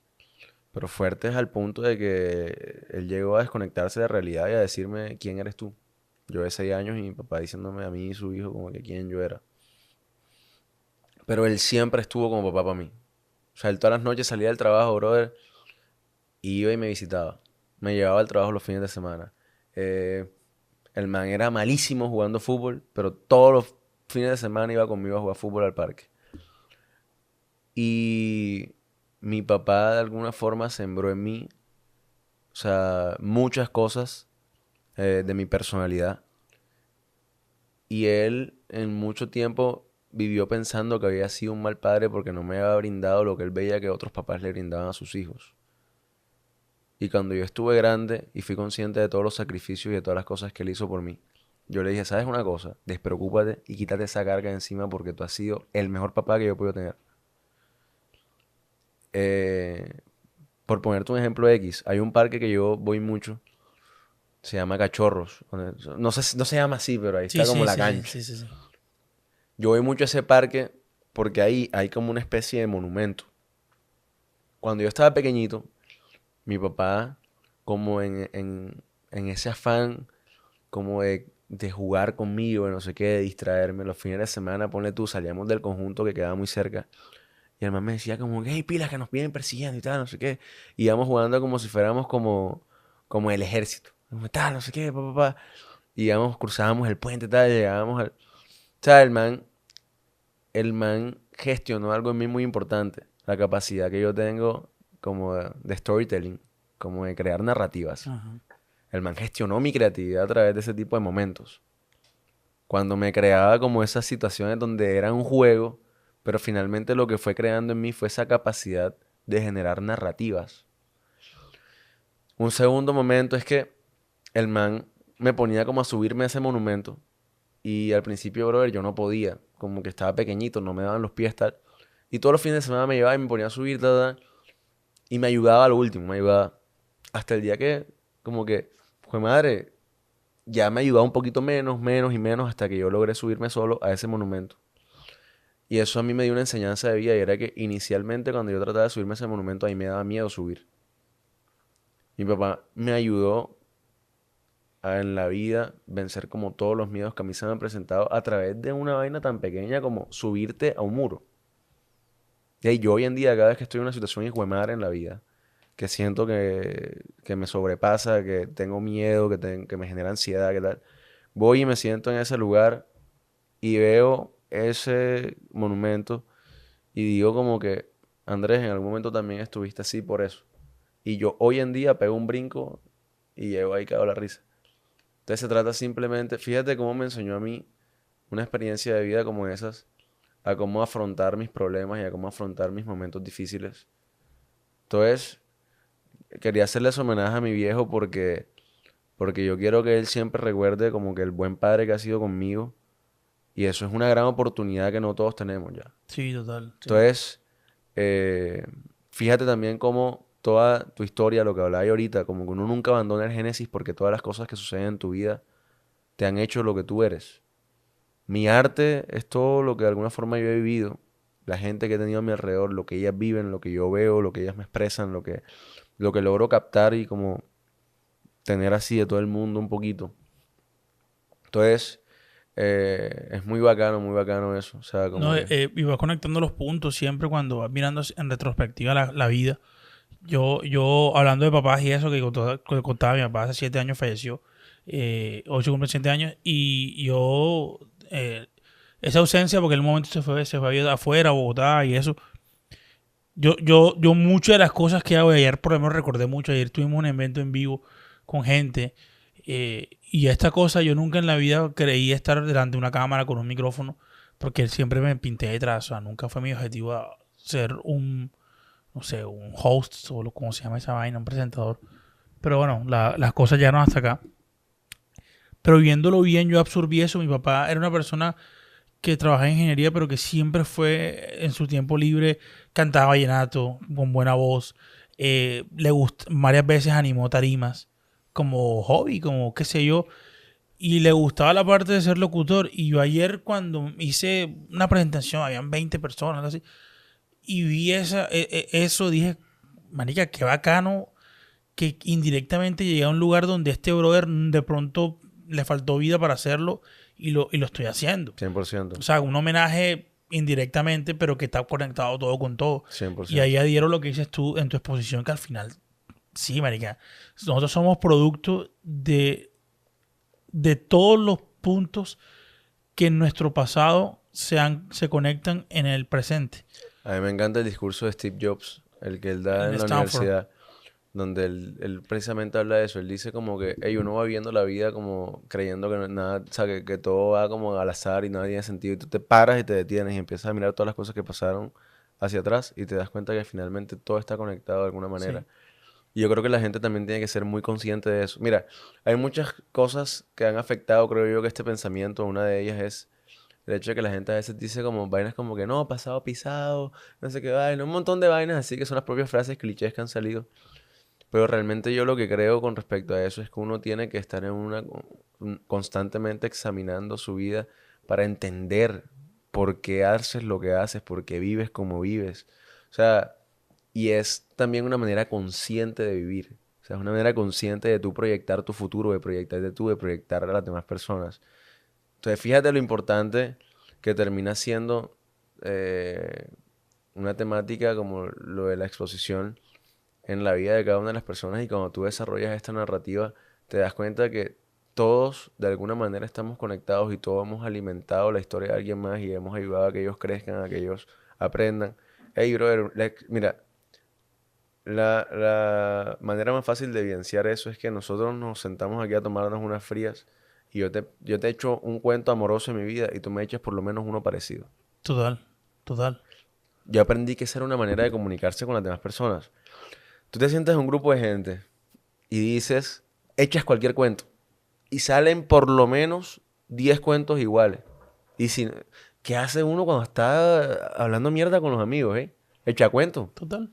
Pero fuertes al punto de que él llegó a desconectarse de la realidad y a decirme, ¿quién eres tú? Yo de 6 años y mi papá diciéndome a mí y su hijo como que quién yo era. Pero él siempre estuvo como papá para mí. O sea, él todas las noches salía del trabajo, brother, y iba y me visitaba. Me llevaba al trabajo los fines de semana. Eh, el man era malísimo jugando fútbol, pero todos los fines de semana iba conmigo a jugar fútbol al parque. Y mi papá de alguna forma sembró en mí, o sea, muchas cosas de mi personalidad. Y él en mucho tiempo vivió pensando que había sido un mal padre porque no me había brindado lo que él veía que otros papás le brindaban a sus hijos. Y cuando yo estuve grande y fui consciente de todos los sacrificios y de todas las cosas que él hizo por mí, yo le dije, ¿sabes una cosa? Despreocúpate y quítate esa carga de encima porque tú has sido el mejor papá que yo he podido tener. Eh, por ponerte un ejemplo X, hay un parque que yo voy mucho, se llama Cachorros. No sé, no se llama así, pero ahí Sí, está como sí, la sí, sí, cancha. sí, sí, sí. Yo voy mucho a ese parque porque ahí hay como una especie de monumento. Cuando yo estaba pequeñito, mi papá, como en ese afán como de jugar conmigo, de no sé qué, de distraerme, los fines de semana, ponle tú, salíamos del conjunto que quedaba muy cerca. Y el man me decía como, hey, pilas que nos vienen persiguiendo y tal, no sé qué. Y íbamos jugando como si fuéramos como el ejército. Como tal, no sé qué, pa. Y íbamos, cruzábamos el puente, tal, y llegábamos al... O sea, el man gestionó algo en mí muy importante. La capacidad que yo tengo como de storytelling, como de crear narrativas. Ajá. El man gestionó mi creatividad a través de ese tipo de momentos. Cuando me creaba como esas situaciones donde era un juego, pero finalmente lo que fue creando en mí fue esa capacidad de generar narrativas. Un segundo momento es que el man me ponía como a subirme a ese monumento y al principio, brother, yo no podía, como que estaba pequeñito, no me daban los pies tal. Y todos los fines de semana me llevaba y me ponía a subir, tal, tal, y me ayudaba a lo último, me ayudaba. Hasta el día que, como que, fue madre, ya me ayudaba un poquito menos, menos y menos hasta que yo logré subirme solo a ese monumento. Y eso a mí me dio una enseñanza de vida y era que inicialmente cuando yo trataba de subirme a ese monumento, a mí me daba miedo subir. Mi papá me ayudó a en la vida vencer como todos los miedos que a mí se me han presentado a través de una vaina tan pequeña como subirte a un muro. Y ahí yo hoy en día, cada vez que estoy en una situación hijo de madre en la vida, que siento que me sobrepasa, que tengo miedo, que me genera ansiedad, que tal, voy y me siento en ese lugar y veo ese monumento y digo como que, Andrés, en algún momento también estuviste así por eso. Y yo hoy en día pego un brinco y llego ahí cago la risa. Entonces se trata simplemente, fíjate cómo me enseñó a mí una experiencia de vida como esas, a cómo afrontar mis problemas y a cómo afrontar mis momentos difíciles. Entonces, quería hacerles homenaje a mi viejo porque yo quiero que él siempre recuerde como que el buen padre que ha sido conmigo. Y eso es una gran oportunidad que no todos tenemos ya. Sí, total. Sí. Entonces, eh, fíjate también cómo toda tu historia, lo que hablaba yo ahorita, como que uno nunca abandona el Génesis porque todas las cosas que suceden en tu vida te han hecho lo que tú eres. Mi arte es todo lo que de alguna forma yo he vivido. La gente que he tenido a mi alrededor, lo que ellas viven, lo que yo veo, lo que ellas me expresan, lo que logro captar y como tener así de todo el mundo un poquito. Entonces, es muy bacano eso. O sea, como No, que... y vas conectando los puntos siempre cuando vas mirando en retrospectiva la vida. Yo hablando de papás y eso que contaba, mi papá hace 7 años falleció, 8 cumple 7 años, y yo, esa ausencia, porque en un momento se fue a vivir afuera, a Bogotá y eso, yo muchas de las cosas que hago, ayer por ejemplo recordé mucho, ayer tuvimos un evento en vivo con gente, y esta cosa yo nunca en la vida creí estar delante de una cámara con un micrófono, porque siempre me pinté detrás, o sea, nunca fue mi objetivo ser no sé, un host o como se llama esa vaina, un presentador. Pero bueno, las cosas llegaron hasta acá. Pero viéndolo bien, yo absorbí eso. Mi papá era una persona que trabajaba en ingeniería, pero que siempre fue en su tiempo libre, cantaba vallenato con buena voz. Varias veces animó tarimas como hobby, como qué sé yo. Y le gustaba la parte de ser locutor. Y yo ayer cuando hice una presentación, habían 20 personas, algo así, y vi eso, dije, marica, qué bacano que indirectamente llegué a un lugar donde este brother de pronto le faltó vida para hacerlo y lo estoy haciendo. 100%. O sea, un homenaje indirectamente, pero que está conectado todo con todo. 100%. Y ahí adhiero lo que dices tú en tu exposición, que al final, sí, marica, nosotros somos producto de todos los puntos que en nuestro pasado se conectan en el presente. A mí me encanta el discurso de Steve Jobs, el que él da en la Stanford. universidad, donde él precisamente habla de eso. Él dice como que uno va viviendo la vida como creyendo que no es nada, o sea, que todo va como al azar y nada tiene sentido. Y tú te paras y te detienes y empiezas a mirar todas las cosas que pasaron hacia atrás y te das cuenta que finalmente todo está conectado de alguna manera. Sí. Y yo creo que la gente también tiene que ser muy consciente de eso. Mira, hay muchas cosas que han afectado, creo yo, que este pensamiento. Una de ellas es el hecho de que la gente a veces dice como vainas como que no, pasado pisado, no sé qué vaina, un montón de vainas así que son las propias frases clichés que han salido. Pero realmente yo lo que creo con respecto a eso es que uno tiene que estar constantemente examinando su vida para entender por qué haces lo que haces, por qué vives como vives. O sea, y es también una manera consciente de vivir. O sea, es una manera consciente de tú proyectar tu futuro, de proyectarte tú, de proyectar a las demás personas. Entonces, fíjate lo importante que termina siendo una temática como lo de la exposición en la vida de cada una de las personas, y cuando tú desarrollas esta narrativa te das cuenta que todos de alguna manera estamos conectados y todos hemos alimentado la historia de alguien más y hemos ayudado a que ellos crezcan, a que ellos aprendan. Hey, brother, mira, la manera más fácil de evidenciar eso es que nosotros nos sentamos aquí a tomarnos unas frías y yo te echo un cuento amoroso de mi vida y tú me echas por lo menos uno parecido. Total, total. Yo aprendí que esa era una manera de comunicarse con las demás personas. Tú te sientas en un grupo de gente y dices, echas cualquier cuento y salen por lo menos 10 cuentos iguales. Y si, ¿qué hace uno cuando está hablando mierda con los amigos, Echa cuento. Total.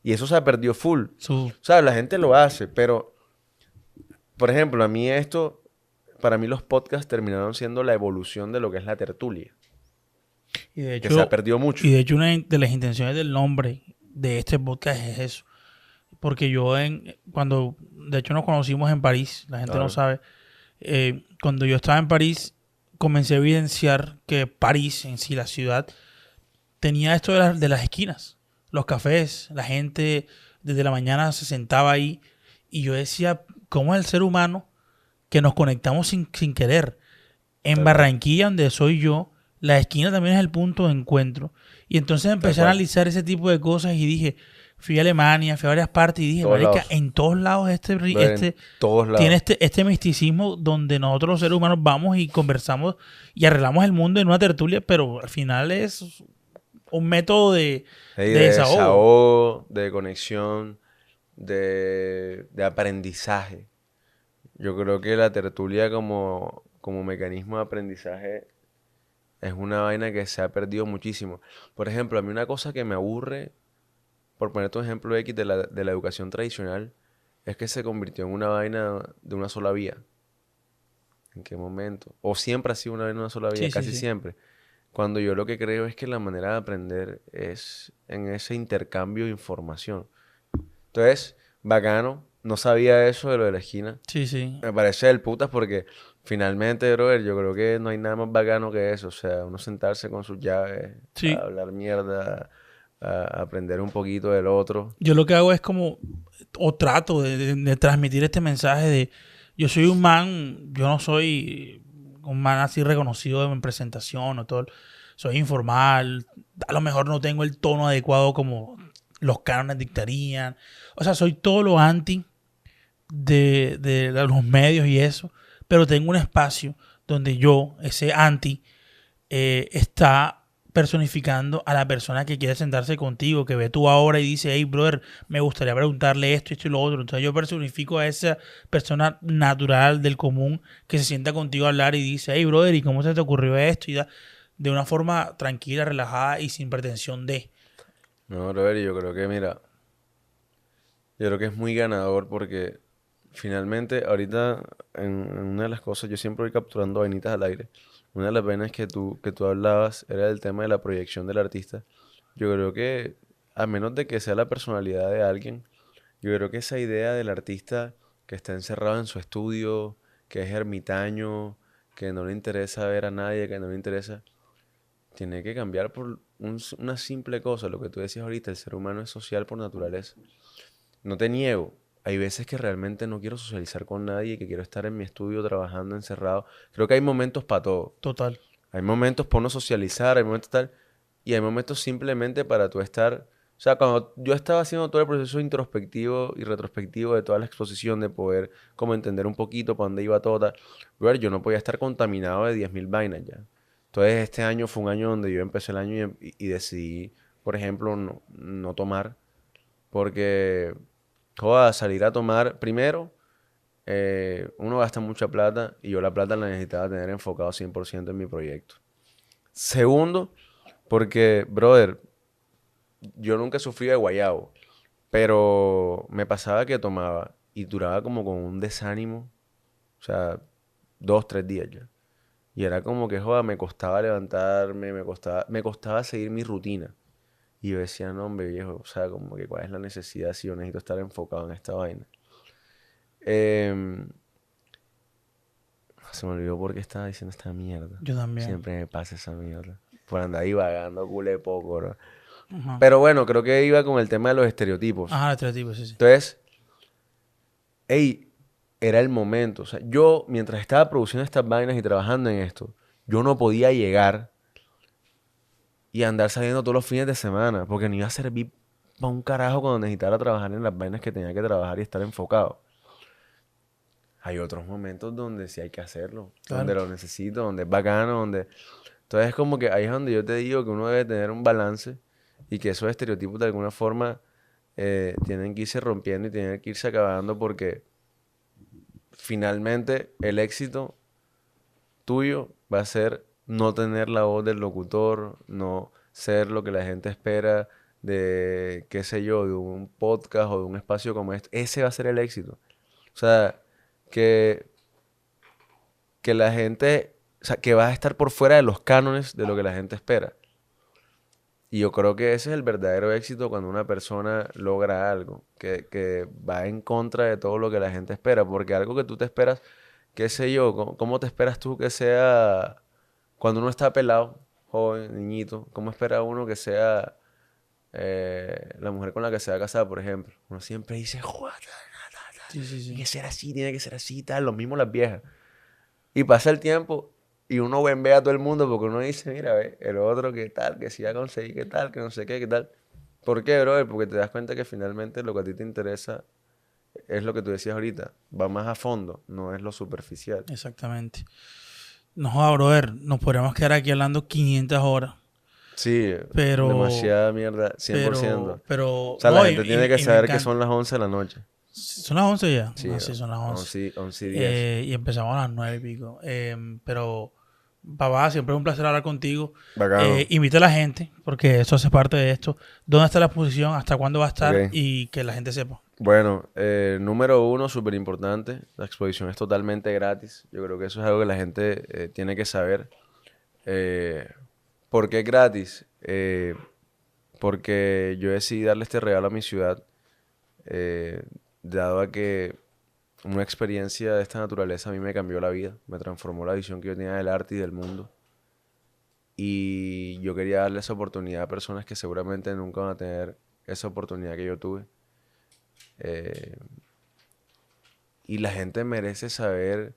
Y eso se ha perdido full. O sea, la gente lo hace, pero, por ejemplo, para mí los podcasts terminaron siendo la evolución de lo que es la tertulia. Y de Que hecho, se ha perdido mucho. Y de hecho, una de las intenciones del nombre de este podcast es eso. Porque cuando, de hecho, nos conocimos en París, la gente no Claro. sabe, cuando yo estaba en París, comencé a evidenciar que París, en sí, la ciudad, tenía esto de las esquinas, los cafés, la gente desde la mañana se sentaba ahí y yo decía, ¿cómo es el ser humano que nos conectamos sin querer? En Tal cual. Barranquilla, donde soy yo, la esquina también es el punto de encuentro. Y entonces empecé a cual. analizar ese tipo de cosas y dije, fui a Alemania, fui a varias partes y dije, Todos marica, lados. en todos lados En todos lados. tiene este misticismo donde nosotros los seres humanos vamos y conversamos y arreglamos el mundo en una tertulia, pero al final es un método de De desahogo. desahogo, de conexión, de aprendizaje. Yo creo que la tertulia como mecanismo de aprendizaje es una vaina que se ha perdido muchísimo. Por ejemplo, a mí una cosa que me aburre, por ponerte un ejemplo X de la educación tradicional, es que se convirtió en una vaina de una sola vía. ¿En qué momento? O siempre ha sido una vaina de una sola vía, Sí, sí, casi sí. siempre. Cuando yo lo que creo es que la manera de aprender es en ese intercambio de información. Entonces, bacano, no sabía eso de lo de la esquina. Sí, sí. Me parece del putas porque finalmente, brother, yo creo que no hay nada más bacano que eso. O sea, uno sentarse con sus llaves, Sí. a hablar mierda, a aprender un poquito del otro. Yo lo que hago es como, o trato de transmitir este mensaje de, yo soy un man, yo no soy un man así reconocido en presentación o todo, soy informal, a lo mejor no tengo el tono adecuado como los cánones dictarían, o sea, soy todo lo anti de los medios y eso, pero tengo un espacio donde yo, ese anti, está personificando a la persona que quiere sentarse contigo, que ve tú ahora y dice, hey, brother, me gustaría preguntarle esto y lo otro. Entonces yo personifico a esa persona natural del común que se sienta contigo a hablar y dice, hey, brother, ¿y cómo se te ocurrió esto? Y de una forma tranquila, relajada y sin pretensión de. No, brother, yo creo que, mira, yo creo que es muy ganador porque finalmente ahorita en una de las cosas, yo siempre voy capturando vainitas al aire. Una de las vainas que tú hablabas era el tema de la proyección del artista. Yo creo que a menos de que sea la personalidad de alguien, yo creo que esa idea del artista que está encerrado en su estudio, que es ermitaño, que no le interesa ver a nadie, que no le interesa, tiene que cambiar por una simple cosa, lo que tú decías ahorita, el ser humano es social por naturaleza. No te niego, hay veces que realmente no quiero socializar con nadie, que quiero estar en mi estudio trabajando encerrado. Creo que hay momentos para todo. Total. Hay momentos para no socializar, hay momentos tal, y hay momentos simplemente para tú estar. O sea, cuando yo estaba haciendo todo el proceso introspectivo y retrospectivo de toda la exposición, de poder como entender un poquito para dónde iba todo, tal, brother, yo no podía estar contaminado de 10.000 vainas ya. Entonces, este año fue un año donde yo empecé el año y decidí, por ejemplo, no tomar, porque, joda, salir a tomar, primero, uno gasta mucha plata y yo la plata la necesitaba tener enfocado 100% en mi proyecto. Segundo, porque, brother, yo nunca sufrí de guayabo, pero me pasaba que tomaba y duraba como con un desánimo, o sea, 2, 3 días ya. Y era como que, joda, me costaba levantarme, me costaba seguir mi rutina. Y yo decía, no, hombre, viejo, o sea, como que cuál es la necesidad si yo necesito estar enfocado en esta vaina. Em, Se me olvidó por qué estaba diciendo esta mierda. Yo también. Siempre me pasa esa mierda. Por andar divagando, culé poco, ¿no? Ajá. Pero bueno, creo que iba con el tema de los estereotipos. Ajá, el estereotipo, sí, sí. Entonces, hey, era el momento. O sea, yo, mientras estaba produciendo estas vainas y trabajando en esto, yo no podía llegar y andar saliendo todos los fines de semana, porque no iba a servir para un carajo cuando necesitara trabajar en las vainas que tenía que trabajar y estar enfocado. Hay otros momentos donde sí hay que hacerlo, donde Claro. lo necesito, donde es bacano, donde... Entonces es como que ahí es donde yo te digo que uno debe tener un balance y que esos estereotipos de alguna forma tienen que irse rompiendo y tienen que irse acabando porque finalmente el éxito tuyo va a ser no tener la voz del locutor, no ser lo que la gente espera de, qué sé yo, de un podcast o de un espacio como este. Ese va a ser el éxito. O sea, que, que la gente, o sea, que vas a estar por fuera de los cánones de lo que la gente espera. Y yo creo que ese es el verdadero éxito cuando una persona logra algo, que va en contra de todo lo que la gente espera, porque algo que tú te esperas, qué sé yo, ¿cómo te esperas tú que sea cuando uno está pelado, joven, niñito? ¿Cómo espera uno que sea la mujer con la que se va a casar, por ejemplo? Uno siempre dice, joder, Sí, sí, tiene sí. que ser así, tiene que ser así, tal, lo mismo las viejas. Y pasa el tiempo y uno ve a todo el mundo porque uno dice, mira, ve, el otro qué tal, que sí va a conseguir qué tal, que no sé qué, qué tal. ¿Por qué, brother? Porque te das cuenta que finalmente lo que a ti te interesa es lo que tú decías ahorita, va más a fondo, no es lo superficial. Exactamente. No joda, brother, nos podríamos quedar aquí hablando 500 horas, Sí, pero, demasiada mierda, 100%. O sea, la no, gente tiene que y me saber que encanta. son las 11 de la noche. Son las 11 ya. Sí, Ah, sí, son las 11. 11 y 10. Y empezamos a las 9 y pico. Pero, papá, siempre es un placer hablar contigo. Bacano. Invita a la gente, porque eso hace parte de esto. ¿Dónde está la exposición? ¿Hasta cuándo va a estar? Ok. Y que la gente sepa. Bueno, número uno, súper importante, la exposición es totalmente gratis. Yo creo que eso es algo que la gente tiene que saber. Eh, ¿Por qué es gratis? Porque yo decidí darle este regalo a mi ciudad, eh, dado a que una experiencia de esta naturaleza a mí me cambió la vida, me transformó la visión que yo tenía del arte y del mundo. Y yo quería darle esa oportunidad a personas que seguramente nunca van a tener esa oportunidad que yo tuve. Eh, y la gente merece saber,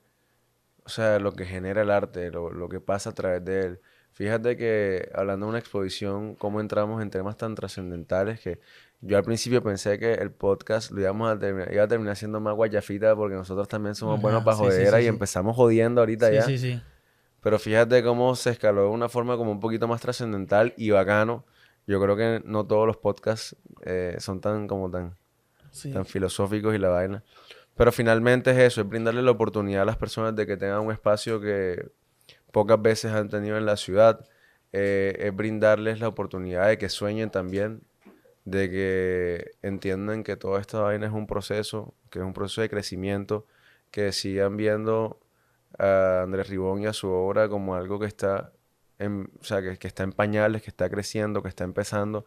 o sea, lo que genera el arte, lo que pasa a través de él. Fíjate que hablando de una exposición, cómo entramos en temas tan trascendentales que yo al principio pensé que el podcast lo iba a terminar siendo más guayafita porque nosotros también somos buenos Ajá, para sí, sí, jodera sí, y sí. empezamos jodiendo ahorita Sí, ya. sí, sí. Pero fíjate cómo se escaló de una forma como un poquito más trascendental y bacano. Yo creo que no todos los podcasts son tan Sí, filosóficos y la vaina. Pero finalmente es eso, es brindarle la oportunidad a las personas de que tengan un espacio que pocas veces han tenido en la ciudad. Es brindarles la oportunidad de que sueñen también, de que entiendan que toda esta vaina es un proceso, que es un proceso de crecimiento, que sigan viendo a Andrés Ribón y a su obra como algo que está o sea, que está en pañales, que está creciendo, que está empezando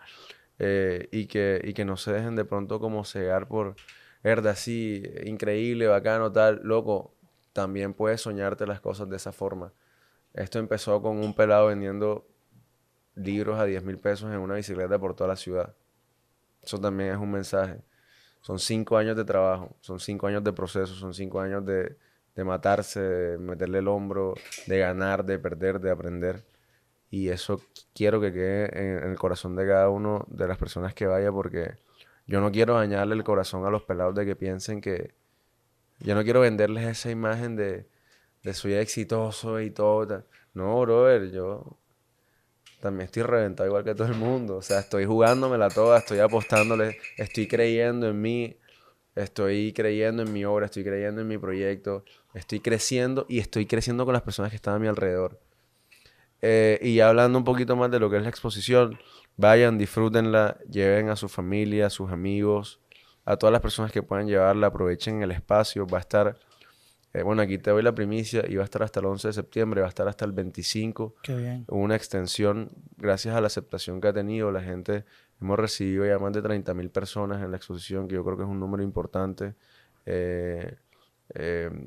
y que no se dejen de pronto como cegar por, verdad, sí, increíble, bacano, tal, loco, también puedes soñarte las cosas de esa forma. Esto empezó con un pelado vendiendo libros a 10.000 pesos en una bicicleta por toda la ciudad. Eso también es un mensaje. Son 5 años de trabajo, son 5 años de proceso, son 5 años de matarse, de meterle el hombro, de ganar, de perder, de aprender. Y eso quiero que quede en el corazón de cada uno de las personas que vaya, porque yo no quiero dañarle el corazón a los pelados de que piensen que... Yo no quiero venderles esa imagen de soy exitoso y todo. No, brother, yo también estoy reventado igual que todo el mundo. O sea, estoy jugándomela toda, estoy apostándole, estoy creyendo en mí, estoy creyendo en mi obra, estoy creyendo en mi proyecto, estoy creciendo y estoy creciendo con las personas que están a mi alrededor. Y ya hablando un poquito más de lo que es la exposición, vayan, disfrútenla, lleven a su familia, a sus amigos, a todas las personas que puedan llevarla, aprovechen el espacio, va a estar... bueno, aquí te doy la primicia y va a estar hasta el 11 de septiembre, va a estar hasta el 25. Qué bien. Una extensión, gracias a la aceptación que ha tenido la gente. Hemos recibido ya más de 30.000 personas en la exposición, que yo creo que es un número importante.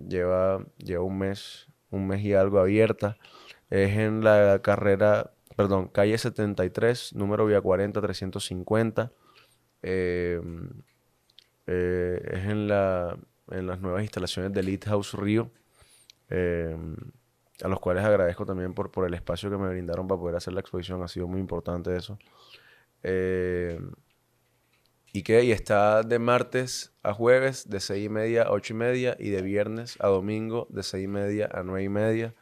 Lleva un mes y algo abierta. Es en la calle 73, número vía 40, 350. Es en las nuevas instalaciones de Lighthouse Río, a los cuales agradezco también por el espacio que me brindaron para poder hacer la exposición. Ha sido muy importante eso. Y está de martes a jueves de 6:30 a 8:30 y de viernes a domingo de 6:30 a 9:30.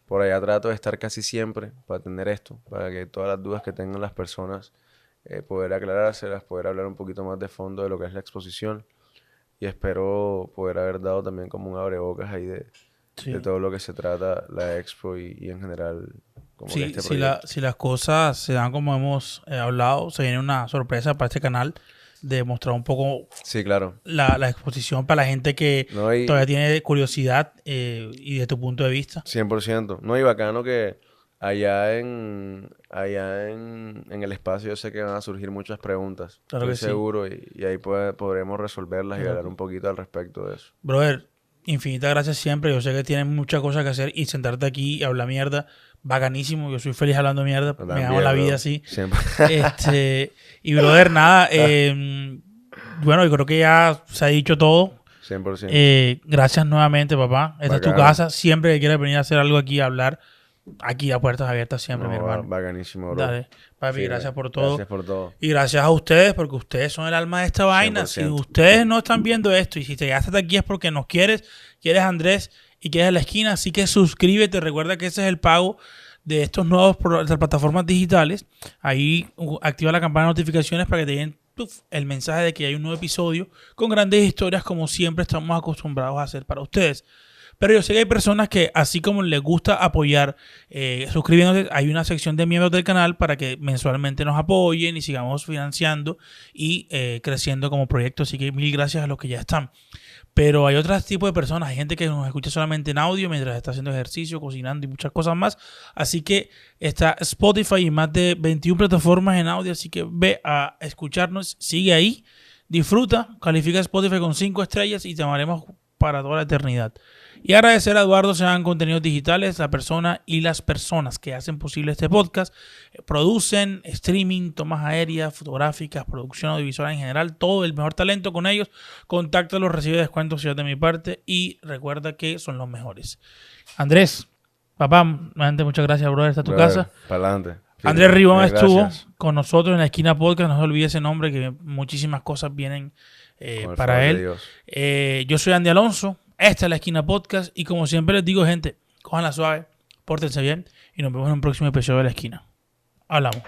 Por allá trato de estar casi siempre para tener esto, para que todas las dudas que tengan las personas poder aclarárselas, poder hablar un poquito más de fondo de lo que es la exposición. Y espero poder haber dado también como un abrebocas ahí de todo lo que se trata la expo y en general como que este proyecto. Si las cosas se dan como hemos hablado, se viene una sorpresa para este canal de mostrar un poco claro, la exposición para la gente que todavía tiene curiosidad y de tu punto de vista. 100%. No, y bacano que allá en el espacio yo sé que van a surgir muchas preguntas. Claro Estoy que seguro y ahí podremos resolverlas y hablar un poquito al respecto de eso. Brother, infinitas gracias siempre. Yo sé que tienes muchas cosas que hacer y sentarte aquí y hablar mierda, bacanísimo. Yo soy feliz hablando mierda. También, me hago la vida así. Siempre. Y brother, nada. Bueno, yo creo que ya se ha dicho todo. 100%. Gracias nuevamente, papá. Esta es tu casa. Siempre que quieras venir a hacer algo aquí, a hablar, aquí a puertas abiertas siempre, mi hermano. Bacanísimo, bro. Dale, papi, Sí, gracias por todo. Gracias por todo. Y gracias a ustedes, porque ustedes son el alma de esta vaina. 100%. Si ustedes no están viendo esto y si te llegaste hasta aquí es porque nos quieres a Andrés y quieres a la esquina. Así que suscríbete. Recuerda que ese es el pago de estos nuevos de plataformas digitales. Ahí activa la campana de notificaciones para que te lleguen el mensaje de que hay un nuevo episodio con grandes historias como siempre estamos acostumbrados a hacer para ustedes. Pero yo sé que hay personas que, así como les gusta apoyar suscribiéndose, hay una sección de miembros del canal para que mensualmente nos apoyen y sigamos financiando y creciendo como proyecto. Así que mil gracias a los que ya están. Pero hay otros tipos de personas. Hay gente que nos escucha solamente en audio mientras está haciendo ejercicio, cocinando y muchas cosas más. Así que está Spotify y más de 21 plataformas en audio. Así que ve a escucharnos, sigue ahí, disfruta, califica Spotify con 5 estrellas y te amaremos para toda la eternidad. Y agradecer a Eduardo Sean Contenidos Digitales, la persona y las personas que hacen posible este podcast. Producen streaming, tomas aéreas, fotográficas, producción audiovisual en general, todo el mejor talento con ellos. Contáctalos, recibe descuentos si es de mi parte y recuerda que son los mejores. Andrés, papá, nuevamente muchas gracias, brother. Esta es tu casa. Para adelante. Andrés Ribón estuvo con nosotros en la esquina podcast. No se olvide ese nombre, que muchísimas cosas vienen para él. Yo soy Andy Alonso. Esta es la esquina podcast. Y como siempre les digo, gente, cójanla suave, pórtense bien y nos vemos en un próximo episodio de la esquina. Hablamos.